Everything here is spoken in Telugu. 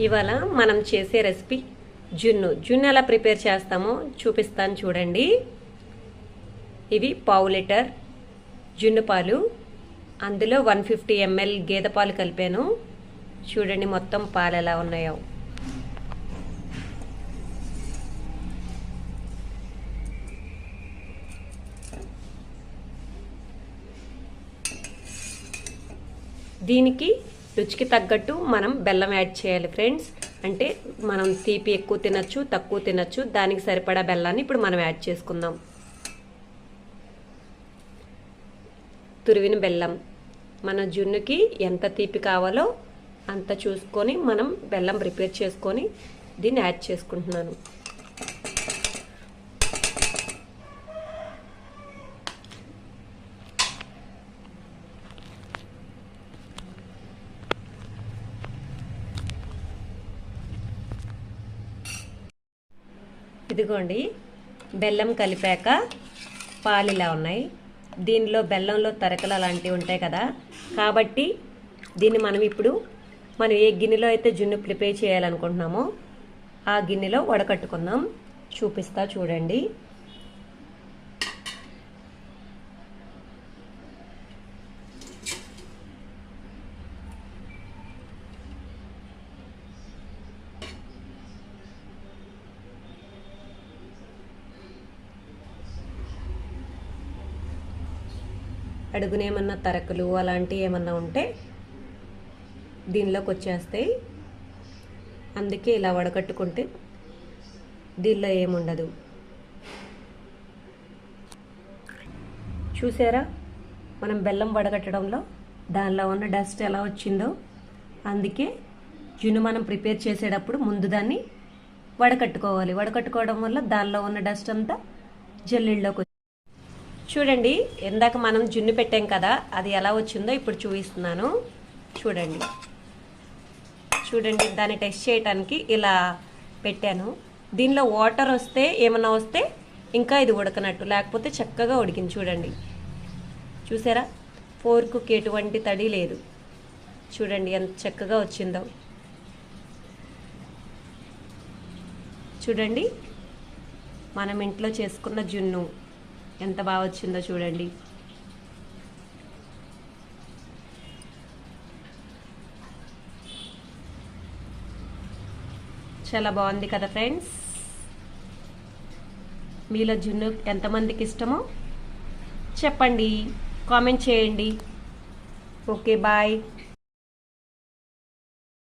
ఇవాళ మనం చేసే రెసిపీ జున్ను ఎలా ప్రిపేర్ చేస్తామో చూపిస్తాను చూడండి. ఇవి పావు లీటర్ జున్ను పాలు, అందులో 150 ml గేదె పాలు కలిపాను. చూడండి మొత్తం పాలు ఎలా ఉన్నాయో. దీనికి రుచికి తగ్గట్టు మనం బెల్లం యాడ్ చేయాలి ఫ్రెండ్స్. అంటే మనం తీపి ఎక్కువ తినచ్చు, తక్కువ తినచ్చు. దానికి సరిపడా బెల్లాన్ని ఇప్పుడు మనం యాడ్ చేసుకుందాం. తురివిన బెల్లం, మన జున్నుకి ఎంత తీపి కావాలో అంత చూసుకొని మనం బెల్లం ప్రిపేర్ చేసుకొని దీన్ని యాడ్ చేసుకుంటున్నాను. ఇదిగోండి, బెల్లం కలిపాక పాలు ఇలా ఉన్నాయి. దీనిలో బెల్లంలో తరకలు అలాంటివి ఉంటాయి కదా, కాబట్టి దీన్ని మనం ఏ గిన్నెలో అయితే జున్ను ప్రిపేర్ చేయాలనుకుంటున్నామో ఆ గిన్నెలో వడకట్టుకుందాం. చూపిస్తా చూడండి. అడుగునేమన్నా తరకలు అలాంటివి ఏమన్నా ఉంటే దీనిలోకి వచ్చేస్తాయి. అందుకే ఇలా వడకట్టుకుంటే దీనిలో ఏముండదు. చూసారా, మనం బెల్లం వడకట్టడంలో దానిలో ఉన్న డస్ట్ ఎలా వచ్చిందో. అందుకే జున్ను మనం ప్రిపేర్ చేసేటప్పుడు ముందు దాన్ని వడకట్టుకోవాలి. వడకట్టుకోవడం వల్ల దానిలో ఉన్న డస్ట్ అంతా జల్లెళ్ళలోకి చూడండి. ఇందాక మనం జున్ను పెట్టాం కదా, అది ఎలా వచ్చిందో ఇప్పుడు చూపిస్తున్నాను. చూడండి, దాన్ని టెస్ట్ చేయడానికి ఇలా పెట్టాను. దీనిలో వాటర్ వస్తే ఏమన్నా వస్తే ఇంకా ఇది ఉడకనట్టు, లేకపోతే చక్కగా ఉడికింది. చూడండి, చూసారా, ఫోర్కుకి ఎటువంటి తడి లేదు. చూడండి ఎంత చక్కగా వచ్చిందో. చూడండి, మనం ఇంట్లో చేసుకున్న జున్ను ఎంత బాగా వచ్చిందో చూడండి. చాలా బాగుంది కదా ఫ్రెండ్స్. మీలో జున్ను ఎంతమందికి ఇష్టమో చెప్పండి, కామెంట్ చేయండి. Okay, bye.